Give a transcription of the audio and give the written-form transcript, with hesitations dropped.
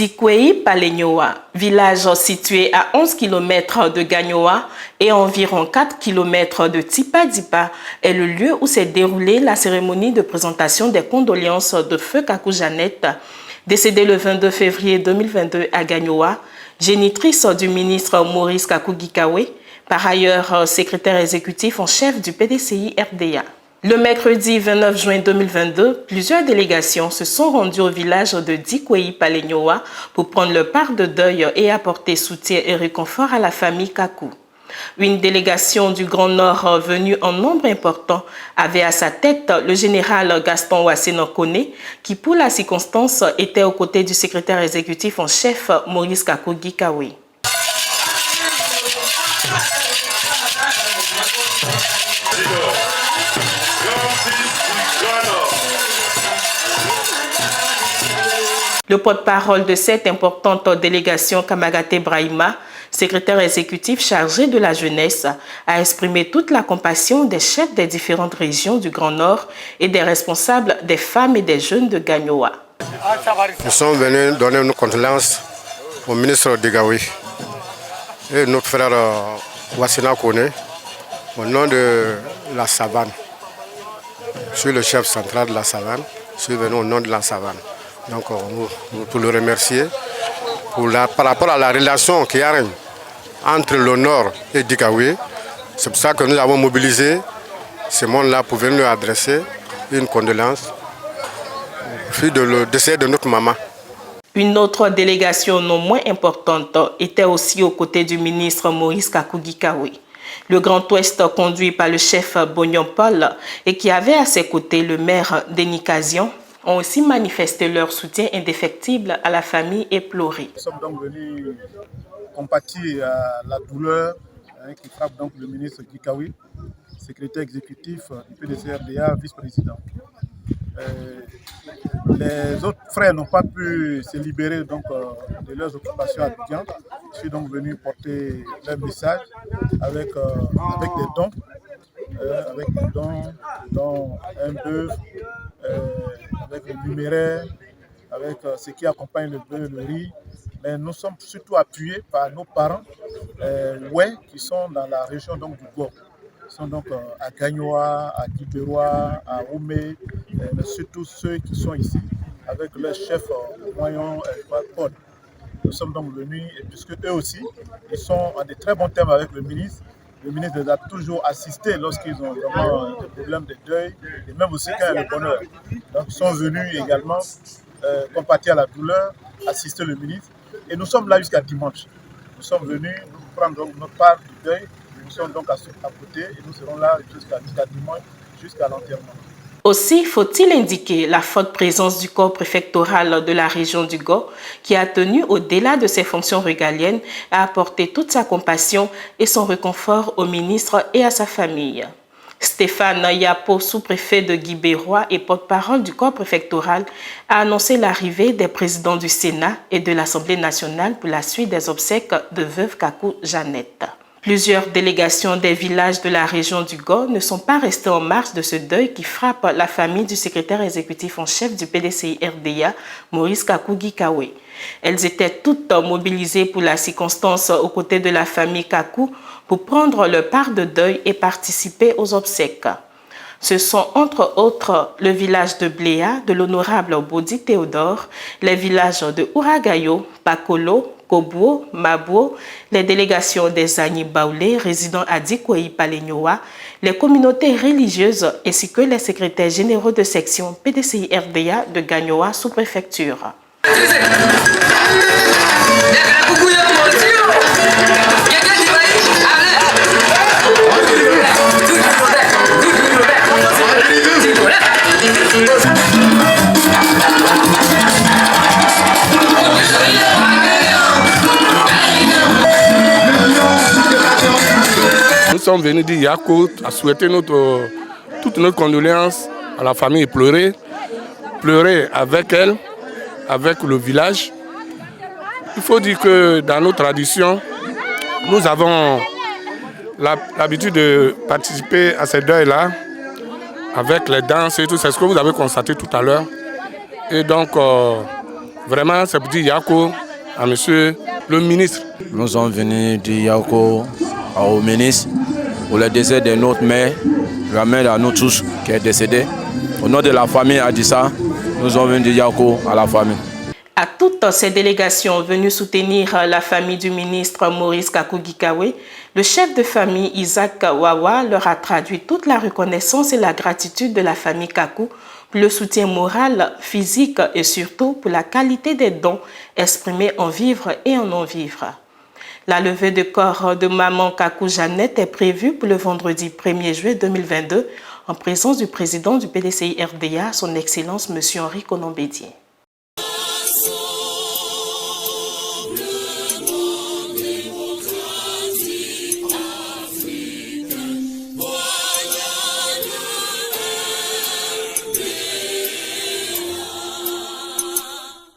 Dikwei Palenyoa, village situé à 11 km de Gagnoa et à environ 4 km de Tipa-Dipa, est le lieu où s'est déroulée la cérémonie de présentation des condoléances de Feu Kakou Jeannette, décédée le 22 février 2022 à Gagnoa, génitrice du ministre Maurice Kakou Gikawe, par ailleurs secrétaire exécutif en chef du PDCI RDA. Le mercredi 29 juin 2022, plusieurs délégations se sont rendues au village de Dikwei Palenyoa pour prendre leur part de deuil et apporter soutien et réconfort à la famille Kakou. Une délégation du Grand Nord venue en nombre important avait à sa tête le général Gaston Wassenokone qui pour la circonstance était aux côtés du secrétaire exécutif en chef Maurice Kakou Gikawe. Le porte-parole de cette importante délégation, Kamagate Brahima, secrétaire exécutif chargé de la jeunesse, a exprimé toute la compassion des chefs des différentes régions du Grand Nord et des responsables des femmes et des jeunes de Gagnoa. Nous sommes venus donner nos condoléances au ministre Digawi et notre frère Wassina Kone au nom de la Savane. Je suis le chef central de la Savane, je suis venu au nom de la Savane. Donc, pour le remercier par rapport à la relation qui a entre le Nord et Dikawi. C'est pour ça que nous avons mobilisé ce monde-là pour venir lui adresser une condoléance suite de décès de notre maman. Une autre délégation non moins importante était aussi aux côtés du ministre Maurice Kakou Gikawe. Le Grand Ouest conduit par le chef Bognon Paul et qui avait à ses côtés le maire Denis Kazian, ont aussi manifesté leur soutien indéfectible à la famille éplorée. Nous sommes donc venus compatir à la douleur qui frappe donc le ministre Gikawe, secrétaire exécutif du PDCRDA, vice-président. Les autres frères n'ont pas pu se libérer donc, de leurs occupations à Abidjan. Je suis donc venu porter leur message avec des dons. Dont un bœuf, avec le numéraire, avec ce qui accompagne le bœuf, le riz. Mais nous sommes surtout appuyés par nos parents, qui sont dans la région donc, du Go. Ils sont donc à Gagnoa, à Kiberoa, à Oumé, mais surtout ceux qui sont ici, avec leur chef Moyon Paul. Nous sommes donc venus, et puisque eux aussi, ils sont en de très bons termes avec le ministre. Le ministre les a toujours assistés lorsqu'ils ont vraiment des problèmes de deuil, et même aussi quand il y a le bonheur. Donc ils sont venus également compatir à la douleur, assister le ministre. Et nous sommes là jusqu'à dimanche. Nous sommes venus prendre donc notre part du deuil. Nous sommes donc à côté et nous serons là jusqu'à dimanche, jusqu'à l'enterrement. Aussi, faut-il indiquer la forte présence du corps préfectoral de la région du Go, qui a tenu au-delà de ses fonctions régaliennes à apporter toute sa compassion et son réconfort au ministre et à sa famille. Stéphane Yapo, sous-préfet de Guibérois et porte-parole du corps préfectoral, a annoncé l'arrivée des présidents du Sénat et de l'Assemblée nationale pour la suite des obsèques de veuve Kakou Jeannette. Plusieurs délégations des villages de la région du Go ne sont pas restées en marge de ce deuil qui frappe la famille du secrétaire exécutif en chef du PDCI RDA, Maurice Kakou Gikawe. Elles étaient toutes mobilisées pour la circonstance aux côtés de la famille Kakou pour prendre leur part de deuil et participer aux obsèques. Ce sont entre autres le village de Bléa, de l'honorable Bodi Théodore, les villages de Ouragayo, Pakolo, Kobo, Mabo, les délégations des Agni Baoulé résidant à Dikwei Palenyoa, les communautés religieuses ainsi que les secrétaires généraux de section PDCI RDA de Gagnoa sous-préfecture. Nous sommes venus dire Yako à souhaiter toutes nos condoléances à la famille pleurer avec elle, avec le village. Il faut dire que dans nos traditions, nous avons l'habitude de participer à ces deuils-là avec les danses et tout, c'est ce que vous avez constaté tout à l'heure. Et donc, Vraiment, c'est pour dire Yako à monsieur le ministre. Nous sommes venus dire Yako au ministre pour le décès de notre mère, la mère à nous tous qui est décédée. Au nom de la famille Adissa, nous sommes venus dire Yako à la famille. À toutes ces délégations venues soutenir la famille du ministre Maurice Kakou Gikawe, le chef de famille Isaac Wawa leur a traduit toute la reconnaissance et la gratitude de la famille Kakou pour le soutien moral, physique et surtout pour la qualité des dons exprimés en vivre et en non-vivre. La levée de corps de maman Kakou Jeannette est prévue pour le vendredi 1er juillet 2022 en présence du président du PDCI RDA, son Excellence M. Henri Konan Bédié.